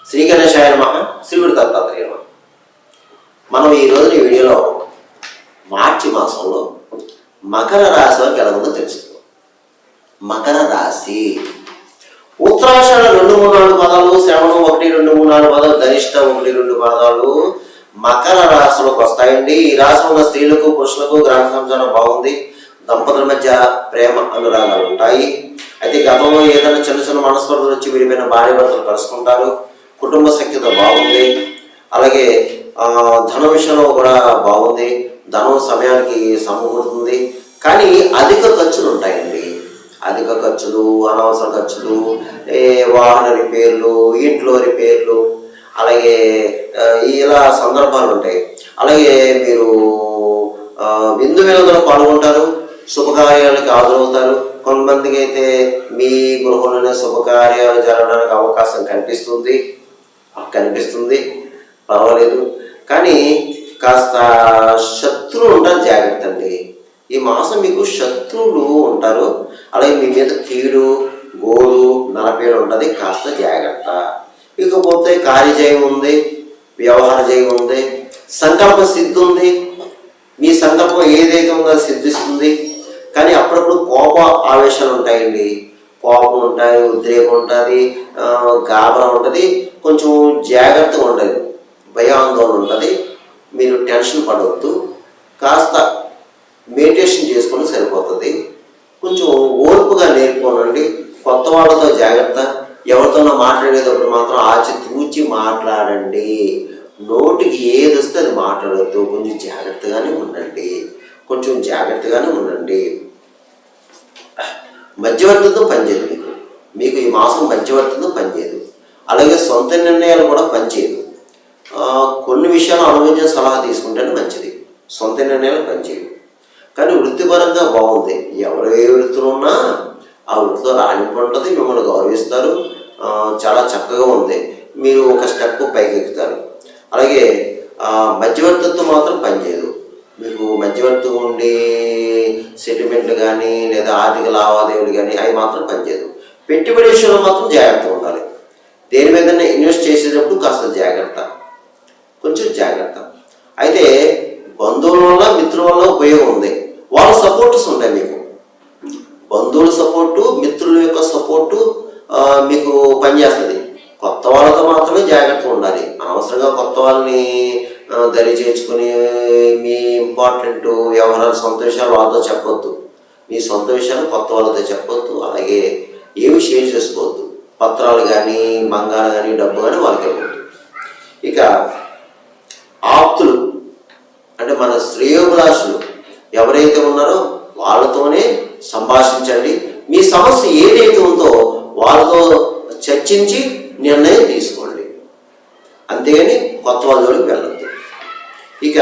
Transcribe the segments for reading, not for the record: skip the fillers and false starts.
శ్రీ గణేశాయ నమః. శ్రీగురు దత్తాత్రేయ నమః. మనం ఈ రోజున ఈ వీడియోలో మార్చి మాసంలో మకర రాశి వారికి ఎలా ఉందో తెలుసుకుందాం. మకర రాశి ఉత్తరాషాఢ 2, 3, 4 పదాలు, శ్రవణం 1, 2, 3, 4 పదాలు, ధనిష్టం 1, 2 పదాలు మకర రాశిలోకి వస్తాయండి. ఈ రాశిలో ఉన్న స్త్రీలకు పురుషులకు గ్రహ సంచారం బాగుంది. దంపతుల మధ్య ప్రేమ అనురాగాలు ఉంటాయి. అయితే గతంలో ఏదైనా చిన్న చిన్న మనస్పర్ధలు వచ్చి విడిపోయిన భార్య భర్తలు కలుసుకుంటారు. కుటుంబ సఖ్యత బాగుంది. అలాగే ధన విషయంలో కూడా బాగుంది. ధనం సమయానికి సమకూరుతుంది. కానీ అధిక ఖర్చులు ఉంటాయండి. అధిక ఖర్చులు, అనవసర ఖర్చులు, వాహన రిపేర్లు, ఇంట్లో రిపేర్లు, అలాగే ఇలా సందర్భాలు ఉంటాయి. అలాగే మీరు విందు వినోదంలో పాల్గొంటారు. శుభకార్యాలకు హాజరవుతారు. కొంతమందికి అయితే మీ గృహంలోనే శుభకార్యాలు జరగడానికి అవకాశం కనిపిస్తుంది. పర్వాలేదు. కానీ కాస్త శత్రువులు ఉంటారు, జాగ్రత్త అండి. ఈ మాసం మీకు శత్రువులు ఉంటారు. అలాగే మీ మీద కీడు, గోడు, నరపేడు ఉంటుంది. కాస్త జాగ్రత్త. ఇకపోతే కార్యజయం ఉంది, వ్యవహార జయం ఉంది, సంకల్ప సిద్ధి ఉంది. మీ సంకల్పం ఏదైతే ఉందో అది సిద్ధిస్తుంది. కానీ అప్పుడప్పుడు కోప ఆవేశాలు ఉంటాయండి. కోపం ఉంటాయి, ఉద్రేకం ఉంటుంది, గాబరా ఉంటుంది. కొంచెం జాగ్రత్తగా ఉంటుంది, భయాందోళన ఉంటుంది. మీరు టెన్షన్ పడవద్దు. కాస్త మెడిటేషన్ చేసుకొని సరిపోతుంది. కొంచెం ఓర్పుగా నేర్చుకోనండి. కొత్త వాళ్ళతో జాగ్రత్త. ఎవరితోనో మాట్లాడేటప్పుడు మాత్రం ఆచితూచి మాట్లాడండి. నోటికి ఏది వస్తే అది మాట్లాడద్దు. కొంచెం జాగ్రత్తగానే ఉండండి. మధ్యవర్తితో పనిచేయదు. మీకు ఈ మాసం మధ్యవర్తితో పనిచేయదు. అలాగే సొంత నిర్ణయాలు కూడా పనిచేయదు. కొన్ని విషయాలు అనుభవించిన సలహా తీసుకుంటేనే మంచిది. సొంత నిర్ణయాలు పనిచేయదు. కానీ వృత్తిపరంగా బాగుంది. ఎవరు ఏ వృత్తిలో ఉన్నా ఆ వృత్తిలో రాణింపు ఉంటుంది. మిమ్మల్ని గౌరవిస్తారు. చాలా చక్కగా ఉంది. మీరు ఒక స్టెప్ పైకి ఎక్కుతారు. అలాగే మధ్యవర్తితో మాత్రం పనిచేయదు. మీకు మధ్యవర్తి ఉండి సెటిల్మెంట్లు కానీ లేదా ఆర్థిక లావాదేవీలు కానీ అవి మాత్రం పనిచేయదు. పెట్టుబడి విషయంలో మాత్రం జాగ్రత్తగా ఉండాలి. దేని మీదనే ఇన్వెస్ట్ చేసేటప్పుడు కాస్త కొంచెం జాగ్రత్త. అయితే బంధువుల వల్ల, మిత్రుల వల్ల ఉపయోగం ఉంది. వాళ్ళ సపోర్ట్స్ ఉంటాయి మీకు. బంధువుల సపోర్టు, మిత్రుల యొక్క సపోర్టు మీకు పనిచేస్తుంది. కొత్త వాళ్ళతో మాత్రమే జాగ్రత్తగా ఉండాలి. అనవసరంగా కొత్త వాళ్ళని దరి చేర్చుకుని మీ ఇంపార్టెంట్ వ్యవహారాలు, సొంత విషయాలు వాళ్ళతో చెప్పొద్దు. మీ సొంత విషయాలు కొత్త వాళ్ళతో చెప్పొద్దు. అలాగే ఏమి షేర్ చేసుకోవద్దు. పత్రాలు కానీ, బంగారం కానీ, డబ్బు కానీ వాళ్ళకి ఇవ్వద్దు. ఇక ఆప్తులు అంటే మన శ్రేయోభిలాషులు ఎవరైతే ఉన్నారో వాళ్ళతోనే సంభాషించండి. మీ సమస్య ఏదైతే ఉందో వాళ్ళతో చర్చించి నిర్ణయం తీసుకోండి. అంతేగాని కొత్త వాళ్ళ జోలికి వెళ్ళొద్దు. ఇక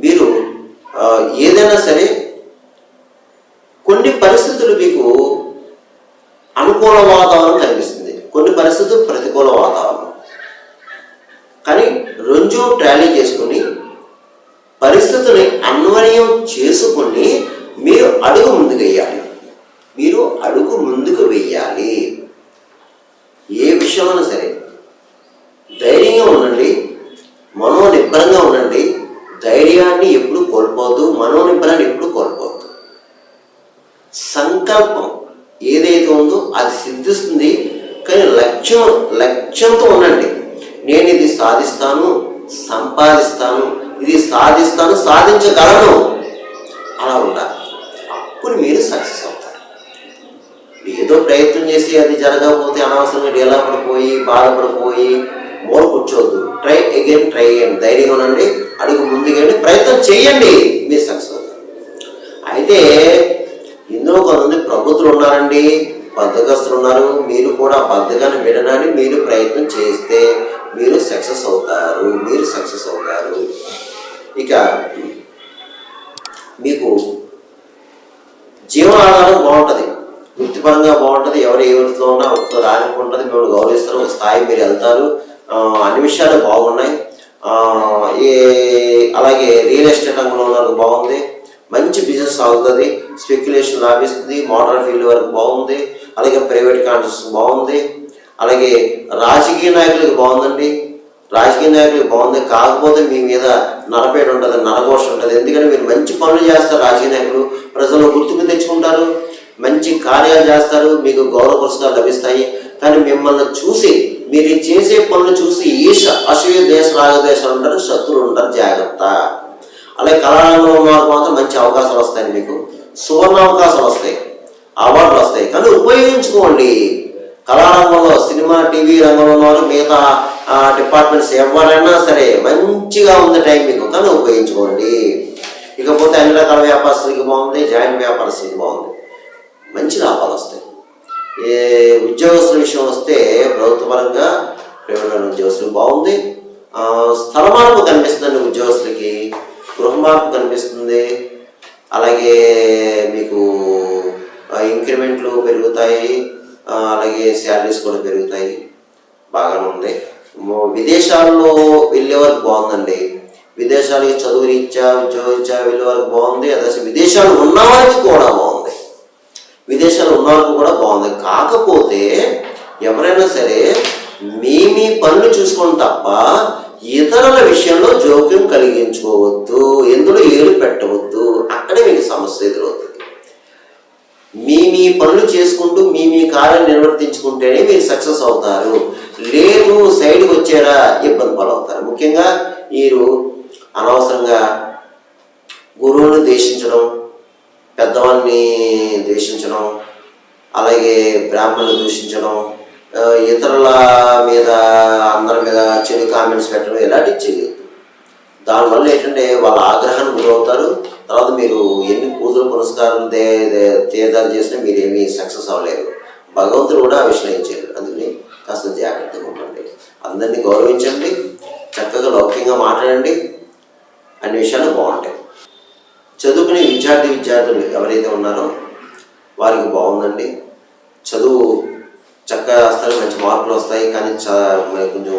మీరు ఏదైనా సరే కొన్ని పరిస్థితులు మీకు అనుకూల వాతావరణం కనిపిస్తుంది, కొన్ని పరిస్థితులు ప్రతికూల వాతావరణం. కానీ రెండు ట్రాలీ చేసుకుని పరిస్థితుల్ని అన్వయం చేసుకుని మీరు అడుగు ముందుకు వెయ్యాలి. ఏ విషయంలో సరే ధైర్యంగా ఉండండి, మనోనిబ్బరంగా ఉండండి. ధైర్యాన్ని ఎప్పుడు కోల్పోవద్దు, మనోనిబ్బరాన్ని ఎప్పుడు కోల్పోవద్దు. సంకల్పం ఏదైతే ఉందో అది సిద్ధిస్తుంది. కానీ లక్ష్యంతో ఉండండి. నేను ఇది సాధిస్తాను, సంపాదిస్తాను, ఇది సాధిస్తాను, సాధించగలను అలా ఉండాలి. అప్పుడు మీరు సక్సెస్ అవుతారు. ఏదో ప్రయత్నం చేసి అది జరగకపోతే అనవసరంగా డేలా పడిపోయి బాధపడిపోయి మూల కూర్చోవద్దు. Try again. ధైర్యంగా ఉండండి, అడుగు ముందుకండి, ప్రయత్నం చేయండి, మీరు సక్సెస్ అవుతారు. అయితే ఇందులో కొంతమంది ప్రబుద్ధులు ఉన్నారండి, బద్ధకస్తులు ఉన్నారు. మీరు కూడా బద్ధకాన్ని వినడానికి మీరు ప్రయత్నం చేస్తే మీరు సక్సెస్ అవుతారు. ఇక మీకు జీవనాధారం బాగుంటుంది, వృత్తిపరంగా బాగుంటుంది. ఎవరు ఏ వృత్తిలో ఉన్నా వృత్తితో రాణింపు ఉంటుంది. మిమ్మల్ని గౌరవిస్తారు. ఒక స్థాయి మీరు వెళ్తారు. అన్ని విషయాలు బాగున్నాయి. అలాగే రియల్ ఎస్టేట్ రంగంలో ఉన్నారు, బాగుంది. మంచి బిజినెస్ సాగుతుంది. స్పెక్యులేషన్ లాభిస్తుంది. మోటార్ ఫీల్డ్ వరకు బాగుంది. అలాగే ప్రైవేట్ కాంట్రాక్ట్స్ బాగుంది. అలాగే రాజకీయ నాయకులకి బాగుందండి, రాజకీయ నాయకులకి బాగుంది. కాకపోతే మీ మీద నరపేట ఉంటుంది, నరఘోష ఉంటుంది. ఎందుకంటే మీరు మంచి పనులు చేస్తారు, రాజకీయ నాయకులు ప్రజల్లో గుర్తింపు తెచ్చుకుంటారు, మంచి కార్యాలు చేస్తారు, మీకు గౌరవ పురస్కారాలు లభిస్తాయి. కానీ మిమ్మల్ని చూసి, మీరు చేసే పనులు చూసి ఈర్ష, అసూయ, దేశ రాగదేశాలు ఉంటారు, శత్రువులు ఉంటారు, జాగ్రత్త. అలాగే కళారంగంలో ఉన్న వారికి మాత్రం మంచి అవకాశాలు వస్తాయి, మీకు సువర్ణ అవకాశాలు వస్తాయి, అవార్డులు వస్తాయి. కానీ ఉపయోగించుకోండి. కళారంగంలో, సినిమా, టీవీ రంగంలో ఉన్నవారు, మిగతా డిపార్ట్మెంట్స్ ఎవరైనా సరే మంచిగా ఉంది టైం మీకు, కానీ ఉపయోగించుకోండి. ఇకపోతే అన్ని రకాల వ్యాపారస్తులకి బాగుంది, జాయింట్ వ్యాపారస్తులకి బాగుంది, మంచి లాభాలు వస్తాయి. ఏ ఉద్యోగస్తుల విషయం వస్తే ప్రభుత్వ పరంగా, ప్రైవేట్ ఉద్యోగస్తులకు బాగుంది. స్థల మార్పు కనిపిస్తుందండి ఉద్యోగస్తులకి, గృహ మార్పు కనిపిస్తుంది. అలాగే మీకు ఇంక్రిమెంట్లు పెరుగుతాయి, అలాగే శాలరీస్ కూడా పెరుగుతాయి, బాగానే ఉంది. విదేశాల్లో వెళ్ళే వరకు బాగుందండి, విదేశాలకి చదువు రీత్యా, ఉద్యోగ రీత్యా వెళ్ళే వరకు బాగుంది. అదే విదేశాలు ఉన్నవారికి కూడా బాగుంది, విదేశాలు ఉన్నవారికి కూడా బాగుంది. కాకపోతే ఎవరైనా సరే మీ పనులు చూసుకోండి తప్ప ఇతరుల విషయంలో జోక్యం కలిగించుకోవద్దు, ఎందులో ఏడు పెట్టవద్దు. అక్కడే మీకు సమస్య ఎదురవుతుంది. మీ పనులు చేసుకుంటూ మీ కార్యాలు నిర్వర్తించుకుంటేనే మీరు సక్సెస్ అవుతారు. లేదు సైడ్కి వచ్చారా ఇబ్బంది పాలవుతారు. ముఖ్యంగా మీరు అనవసరంగా గురువుని ద్వేషించడం, పెద్దవాళ్ళని ద్వేషించడం, అలాగే బ్రాహ్మణులు దూషించడం, ఇతరుల మీద, అందరి మీద చెడు కామెంట్స్ పెట్టడం, ఇలాంటివి చేయొద్దు. దానివల్ల ఏంటంటే వాళ్ళ ఆగ్రహానికి గురవుతారు. తర్వాత మీరు ఎన్ని పూజలు పునస్కారం తేదాలు చేసినా మీరు ఏమీ సక్సెస్ అవ్వలేరు. భగవంతుడు కూడా ఆ విషయం ఇచ్చారు. అందుకని కాస్త జాగ్రత్తగా ఉండండి, అందరినీ గౌరవించండి, చక్కగా లౌకికంగా మాట్లాడండి, అన్ని విషయాలు బాగుంటాయి. చదువుకునే విద్యార్థులు ఎవరైతే ఉన్నారో వారికి బాగుందండి. చదువు చక్కగా వస్తారు, మంచి మార్కులు వస్తాయి. కానీ కొంచెం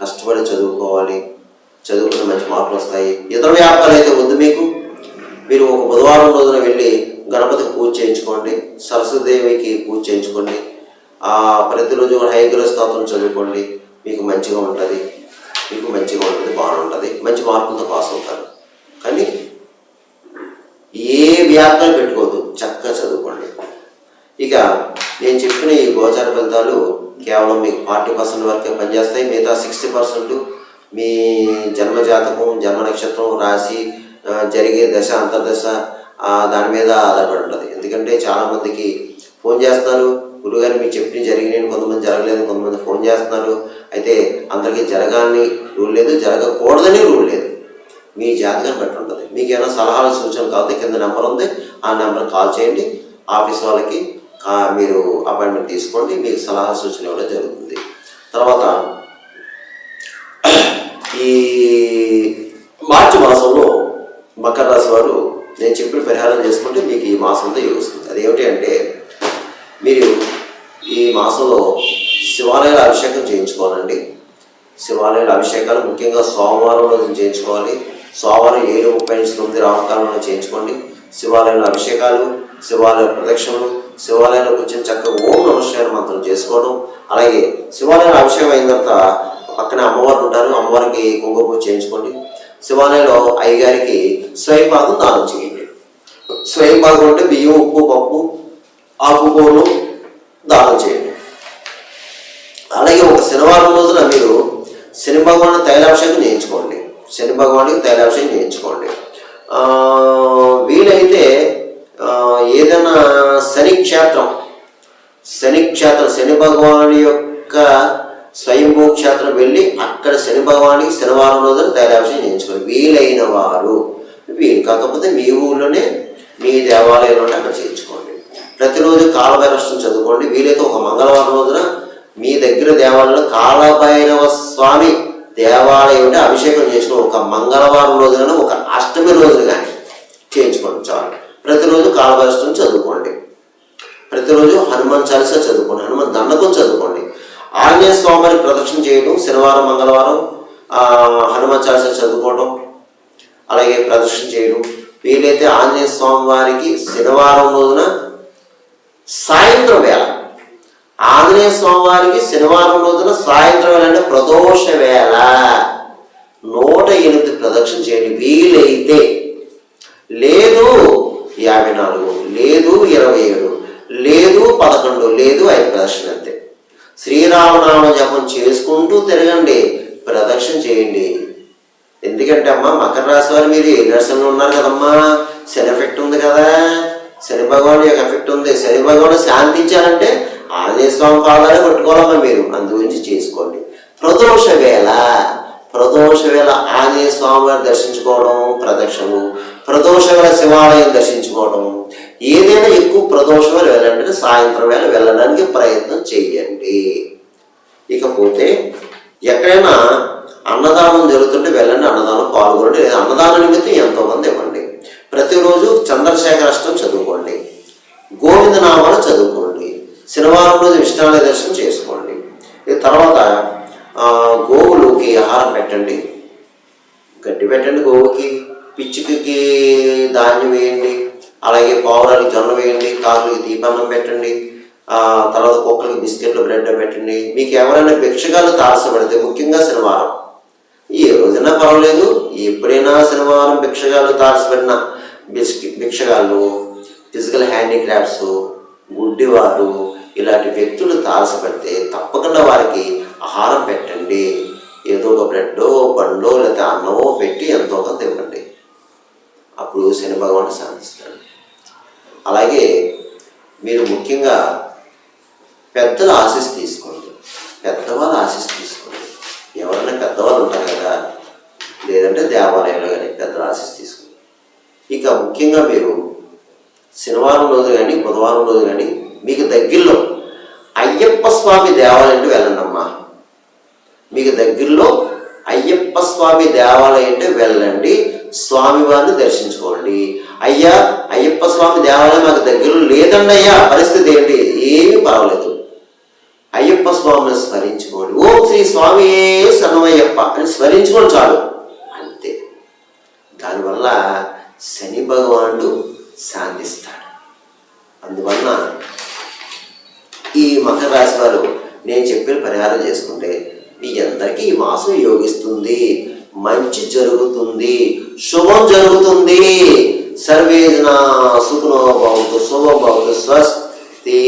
కష్టపడి చదువుకోవాలి, చదువుకుని మంచి మార్కులు వస్తాయి. ఇతర వ్యాపారాలు అయితే వద్దు మీకు. మీరు ఒక బుధవారం రోజున వెళ్ళి గణపతికి పూజ చేయించుకోండి, సరస్వతీదేవికి పూజ చేయించుకోండి, ప్రతిరోజు హయగ్రహ స్తోత్రం చదువుకోండి, మీకు మంచిగా ఉంటుంది, బాగుంటుంది, మంచి మార్కులతో పాస్ అవుతారు. కానీ ఏ వ్యాపారం పెట్టుకోవద్దు, చక్కగా చదువుకోండి. ఇక నేను చెప్పిన ఈ గోచార ఫలితాలు కేవలం మీకు 40% వరకే పనిచేస్తాయి. మిగతా 60% మీ జన్మజాతకం, జన్మ నక్షత్రం, రాశి, జరిగే దశ, అంతర్దశ దాని మీద ఆధారపడి ఉంటుంది. ఎందుకంటే చాలామందికి ఫోన్ చేస్తున్నారు, గురుగారు మీకు చెప్పిన జరిగినాయి, కొంతమంది జరగలేదు, కొంతమంది ఫోన్ చేస్తున్నారు. అయితే అందరికీ జరగాలని రూల్ లేదు, జరగకూడదని రూల్ లేదు, మీ జాతకాన్ని బట్టి ఉంటుంది. మీకు ఏమైనా సలహాలు, సూచనలు కావాలి, కింద నెంబర్ ఉంది, ఆ నెంబర్కి కాల్ చేయండి. ఆఫీస్ వాళ్ళకి మీరు అపాయింట్మెంట్ తీసుకోండి, మీకు సలహా సూచన ఇవ్వడం జరుగుతుంది. తర్వాత ఈ మార్చి మాసంలో మకర రాశి వారు నేను చెప్పిన పరిహారం చేసుకుంటే మీకు ఈ మాసంతో వస్తుంది. అదేమిటి అంటే, మీరు ఈ మాసంలో శివాలయాల అభిషేకం చేయించుకోవాలండి. శివాలయాల అభిషేకాలు ముఖ్యంగా సోమవారం రోజు చేయించుకోవాలి. సోమవారం 7:30-9 రాహుకాలంలో చేయించుకోండి. శివాలయంలో అభిషేకాలు, శివాలయ ప్రదక్షిణలు, శివాలయంలో కూర్చొని చక్కగా ఓం నమః శివాయ మంత్రం చేసుకోవడం. అలాగే శివాలయంలో అభిషేకం అయిన తర్వాత పక్కన అమ్మవారు ఉంటారు, అమ్మవారికి కుంకుమ పూజ చేయించుకోండి. శివాలయంలో అయ్యగారికి స్వయంపాకం దానం చేయండి. స్వయంపాకం అంటే బియ్యం, ఉప్పు, పప్పు, ఆకుకూరలు దానం చేయండి. అలాగే ఒక శనివారం రోజున మీరు శని భగవాను తైలాభిషేకం చేయించుకోండి. శని భగవానికి తైలాభిషేకం చేయించుకోండి. వీలైతే ఏదైనా శని క్షేత్రం, శని భగవాని యొక్క స్వయంభూ క్షేత్రం వెళ్ళి అక్కడ శని భగవానికి శనివారం రోజున తైలాభిషేకం చేయించుకోండి. వీలైన వారు, వీలు కాకపోతే మీ ఊళ్ళోనే మీ దేవాలయంలోనే అక్కడ చేయించుకోండి. ప్రతిరోజు కాలభైరవం చదువుకోండి. వీలైతే ఒక మంగళవారం రోజున మీ దగ్గర దేవాలయంలో కాలభైరవ స్వామి దేవాలయం ఉంటే అభిషేకం చేసుకోండి. ఒక మంగళవారం రోజున, ఒక అష్టమి రోజున కానీ చేయించుకోండి చాలు. ప్రతిరోజు కాలభైరవం చదువుకోండి. ప్రతిరోజు హనుమాన్ చాలీసా చదువుకోండి, హనుమాన్ దండకం చదువుకోండి. ఆంజనేయ స్వామిని ప్రదక్షిణ చేయడం, శనివారం మంగళవారం హనుమాన్ చాలీసా చదువుకోవడం, అలాగే ప్రదక్షిణ చేయడం. వీలైతే ఆంజనేయ స్వామి వారికి శనివారం రోజున సాయంత్రం వేళ ఆంజనేయ స్వామివారికి శనివారం రోజున సాయంత్రం వేళ అంటే ప్రదోష వేళ 108 ప్రదక్షిణ చేయండి వీలైతే. లేదు 54, లేదు 27, లేదు 11, లేదు 5 ప్రదక్షిణ అంతే. శ్రీరామనామ జపం చేసుకుంటూ తిరగండి, ప్రదక్షిణ చేయండి. ఎందుకంటే అమ్మా మకర రాశి వారు మీరు ఏ దర్శనంలో ఉన్నారు కదమ్మా, శని ఎఫెక్ట్ ఉంది కదా, శని భగవాన్ యొక్క ఎఫెక్ట్ ఉంది. శని భగవాన్ శాంతించాలంటే ఆంజనేయ స్వామి పాదాలే పట్టుకోవాలమ్మా మీరు, అందు గురించి చేసుకోండి. ప్రదోష వేళ ఆంజనేయ స్వామి వారిని దర్శించుకోవడం ప్రదక్షిణలు, ప్రదోష వేళ శివాలయం దర్శించుకోవడం, ఏదైనా ఎక్కువ ప్రదోష వేళ వెళ్ళండి, సాయంత్రం వేళ వెళ్ళడానికి ప్రయత్నం చేయండి. ఇకపోతే ఎక్కడైనా అన్నదానం జరుగుతుంటే వెళ్ళండి, అన్నదానం పాల్గొనండి. లేదా అన్నదాన నిమిత్తం ఎంతోమంది ఇవ్వండి. ప్రతిరోజు చంద్రశేఖర అష్టం చదువుకోండి, గోవింద నామాలు చదువుకోండి, శనివారం రోజు విష్ణాలయ దర్శనం చేసుకోండి. ఈ తర్వాత గోవులకి ఆహారం పెట్టండి, గడ్డి పెట్టండి గోవుకి, పిచ్చుకకి ధాన్యం వేయండి, అలాగే పావురాలకి జొన్న వేయండి, కాకులకి దీపాన్నం పెట్టండి, తర్వాత కుక్కలకి బిస్కెట్లు బ్రెడ్ పెట్టండి. మీకు ఎవరైనా భిక్షగాలు తారసపడితే ముఖ్యంగా శనివారం, ఏ రోజైనా పర్వాలేదు, ఎప్పుడైనా శనివారం భిక్షగాలు తారసపడిన భిక్షగాళ్ళు, ఫిజికల్ హ్యాండిక్రాఫ్ట్స్, గుడ్డివారు ఇలాంటి వ్యక్తులు తారసపడితే తప్పకుండా వారికి ఆహారం పెట్టండి. ఏదో ఒక బ్రెడ్డో పండో లేకపోతే అన్నమో పెట్టి ఎంతో కొంత ఇవ్వండి. అప్పుడు శని భగవానుడు శాంతిస్తాడు. అలాగే మీరు ముఖ్యంగా పెద్దల ఆశీస్సు తీసుకోండి, పెద్దవాళ్ళ ఆశీస్సు తీసుకోండి. ఎవరైనా పెద్దవాళ్ళు ఉంటారు కదా, లేదంటే దేవాలయంలో కానీ పెద్దల ఆశీస్సు తీసుకోండి. ఇక ముఖ్యంగా మీరు శనివారం రోజు కానీ బుధవారం రోజు కానీ మీకు దగ్గరలో అయ్యప్ప స్వామి దేవాలయం వెళ్ళండి అమ్మా. మీకు దగ్గరలో అయ్యప్ప స్వామి దేవాలయం అంటే వెళ్ళండి, స్వామివారిని దర్శించుకోండి. అయ్యా అయ్యప్ప స్వామి దేవాలయం మాకు దగ్గరలో లేదండి అయ్యా, పరిస్థితి ఏంటి? ఏమీ పర్వాలేదు, అయ్యప్ప స్వామిని స్మరించుకోండి. ఓం శ్రీ స్వామి శరణమయ్యప్ప అని స్మరించుకోండి చాలు, అంతే. దానివల్ల శని భగవానుడు శాంతిస్తాడు. అందువలన ఈ మకర రాశి వారు నేను చెప్పిన పరిహారం చేసుకుంటే మీ అందరికీ ఈ మాసం యోగిస్తుంది, మంచి జరుగుతుంది, శుభం జరుగుతుంది. సర్వే జనా సుఖినో భవంతు, శుభం భవంతు, స్వస్తి.